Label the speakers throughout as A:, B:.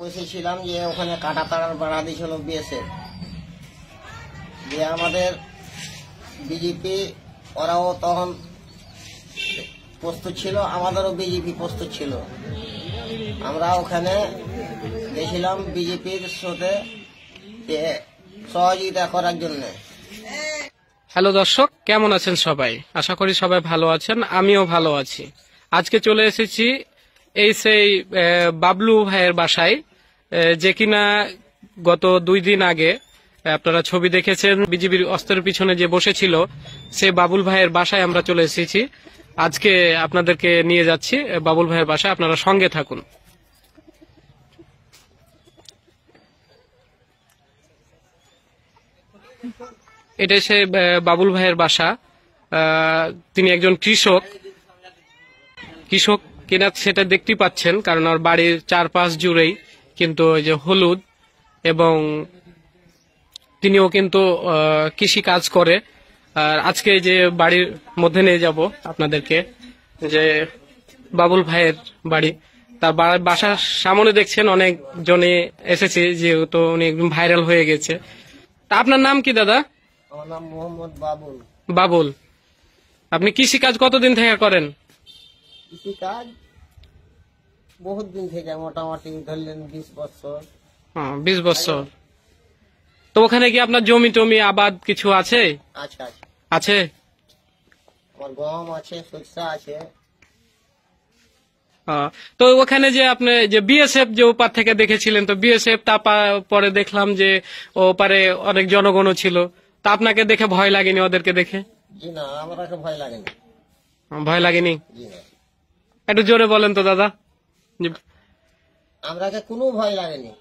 A: বসেছিলাম যে ওখানে কাটা তাড়ার বাড়া দিয়েছিল বিএসএফ, যে আমাদের বিজেপি ওরাও তখন প্রস্তুত ছিল, আমাদেরও বিজেপি প্রস্তুত ছিল। আমরা ওখানে গেছিলাম বিজেপির সাথে সহযোগিতা করার জন্য।
B: হ্যালো দর্শক, কেমন আছেন সবাই? আশা করি সবাই ভালো আছেন, আমিও ভালো আছি। আজকে চলে এসেছি এই সেই বাবলু ভাইয়ের বাসায়, যে কিনা গত 2 দিন আগে আপনারা ছবি দেখেছেন, বিজেপির অস্ত্রের পিছনে যে বসেছিল, সে বাবুল ভাইয়ের বাসায় আমরা চলে এসেছি। আজকে আপনাদেরকে নিয়ে যাচ্ছি বাবুল ভাইয়ের বাসায়, আপনারা সঙ্গে থাকুন। এটাই সে বাবুল ভাইয়ের বাসা। তিনি একজন কৃষক কিনা সেটা দেখতেই পাচ্ছেন, কারণ ওর বাড়ির চারপাশ জুড়েই কিন্তু ওই যে হলুদ, এবং তিনিও কিন্তু কৃষি কাজ করে। আর আজকে যে বাড়ির মধ্যে নিয়ে যাব আপনাদেরকে, যে বাবুল ভাইয়ের বাড়ি, তার বাসার সামনে দেখছেন অনেক জনে এসেছে, যেহেতু উনি একদম ভাইরাল হয়ে গেছে। তা আপনার নাম কি দাদা?
A: আমার নাম মোহাম্মদ বাবুল।
B: বাবুল, আপনি কৃষি কাজ কতদিন থেকে করেন?
A: কৃষি কাজ বহুত দিন থেকে, মোটামুটি ধরলেন 20 বছর।
B: 20 বছর। তো ওখানে কি আপনার জমি টমি আবাদ কিছু আছে?
A: আচ্ছা আচ্ছা,
B: আছে।
A: আমার গম আছে, সরষা আছে।
B: তো ওখানে যে আপনি যে বিএসএফ যে ওপার থেকে দেখেছিলেন, তো বিএসএফ পরে দেখলাম যে ওপারে অনেক জনগণও ছিল, তা আপনাকে দেখে ভয় লাগেনি ওদেরকে দেখে?
A: জি না, আমাকে ভয় লাগেনি।
B: ভয় লাগেনি?
A: জি না,
B: একটু জোরে বলেন তো দাদা।
A: আমরাকে কোনো ভয় লাগেনি।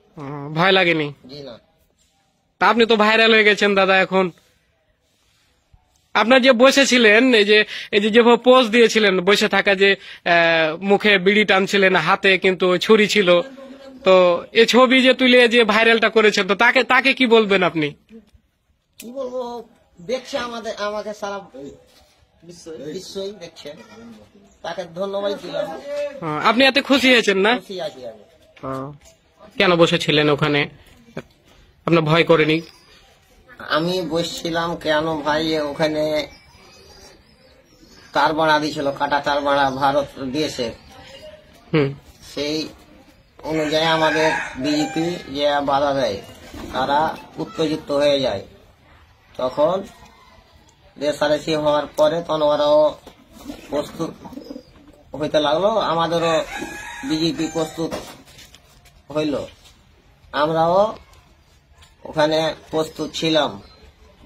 B: ভয় লাগেনি?
A: জি না।
B: তা আপনি তো ভাইরাল হয়ে গেছেন দাদা এখন। আপনার যে বসেছিলেন, এই যে যেভাবে পোজ দিয়েছিলেন বসে থাকা, যে মুখে বিড়ি টানছিলেন, হাতে কিন্তু ছুরি ছিল, তো এই ছবি যে তুলে যে ভাইরালটা করেছেন, তো তাকে কি বলবেন আপনি?
A: কি বলবো, দেখছে আমাকে সারা বিশ্বই দেখছে, তাকে ধন্যবাদ দিলাম।
B: আপনি এত খুশি হয়েছেন না?
A: খুশি আছি আমি।
B: কেন বসেছিলেন ওখানে? আপনার ভয় করেনি?
A: আমি বসছিলাম কেন ভাই, ওখানে তার বাড়া দিয়েছিল, কাটা তার বাড়া ভারত দিয়েছে। সেই অনুযায়ী আমাদের বিজেপি যে বাধা দেয়, তারা উত্তেজিত হয়ে যায়। তখন রেসারেসি হওয়ার পরে তখন ওরাও প্রস্তুত হইতে লাগলো, আমাদেরও বিজেপি প্রস্তুত হইল। আমরাও ওখানে প্রস্তুত ছিলাম,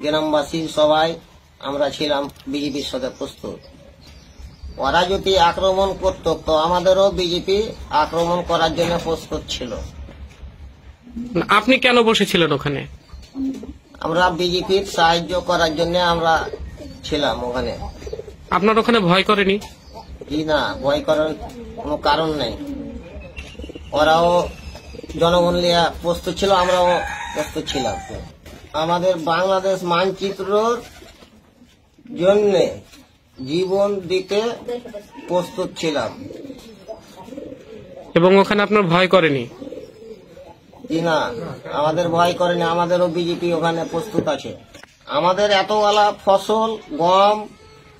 A: গ্রামবাসী সবাই আমরা ছিলাম বিজেপির সাথে প্রস্তুত। ওরা যদি আক্রমণ করত, তো আমাদেরও বিজেপি আক্রমণ করার জন্য প্রস্তুত ছিল।
B: আপনি কেন বসেছিলেন ওখানে?
A: আমরা বিজেপির সাহায্য করার জন্য আমরা ছিলাম ওখানে।
B: আপনার ওখানে ভয় করেনি?
A: জি না, ভয় করার কোনো কারণ নেই। ওরাও জনগণ লিয়া প্রস্তুত ছিল, আমরাও প্রস্তুত ছিলাম। আমাদের বাংলাদেশ মানচিত্রর জন্য জীবন দিতে প্রস্তুত ছিলাম।
B: এবং ওখানে আপনার ভয় করেনি?
A: জি না, আমাদের ভয় করেনি, আমাদেরও বিজেপি ওখানে প্রস্তুত আছে। আমাদের এতওয়ালা ফসল, গম,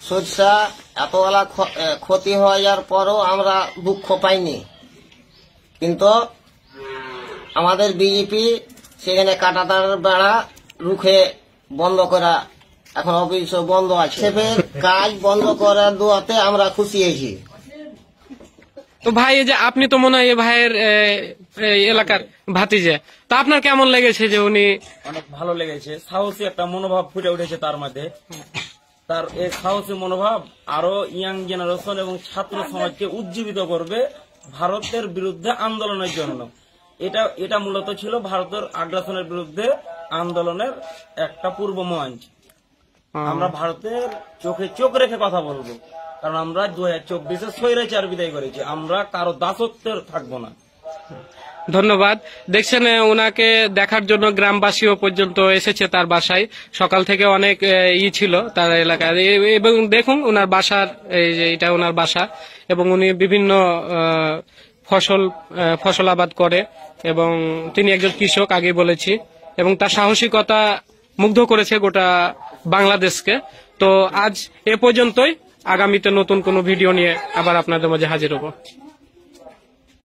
A: সরষা, এতওয়ালা ক্ষতি হয়ে যাওয়ার পরও আমরা দুঃখ পাইনি। কিন্তু আমাদের বিজেপি সেখানে কাটাতার বেড়া রুখে বন্ধ করা, এখন অফিস বন্ধ আছে, সেফের কাজ বন্ধ করার দোয়াতে আমরা খুশি হয়েছি।
B: তো ভাই, এই যে আপনি তো মনে হয় এই ভাইয়ের এলাকার ভাতিজা, তা আপনার কেমন লেগেছে যে উনি?
C: অনেক ভালো লেগেছে, সাহসী একটা মনোভাব ফুটে উঠেছে তার মধ্যে। তার এই সাহসী মনোভাব আরো ইয়াং জেনারেশন এবং ছাত্র সমাজকে উজ্জীবিত করবে ভারতের বিরুদ্ধে আন্দোলনের জন্য। এটা মূলত ছিল ভারতের আগ্রাসনের বিরুদ্ধে আন্দোলনের একটা পূর্ব মঞ্চ। আমরা ভারতের চোখে চোখ রেখে কথা বলবো, কারণ আমরা 2024-এ স্বৈরাচার বিদায় করেছি, আমরা কারো দাসত্বের থাকবো না।
B: ধন্যবাদ। দেখছেন, ওনাকে দেখার জন্য গ্রামবাসীও পর্যন্ত এসেছে তার বাসায়। সকাল থেকে অনেক ছিল তার এলাকায়, এবং দেখুন ওনার বাসার, এই যে এটা ওনার বাসা, এবং উনি বিভিন্ন ফসল আবাদ করে এবং তিনি একজন কৃষক, আগে বলেছি, এবং তার সাহসিকতা মুগ্ধ করেছে গোটা বাংলাদেশকে। তো আজ এ পর্যন্তই, আগামীতে নতুন কোনো ভিডিও নিয়ে আবার আপনাদের মাঝে হাজির হব।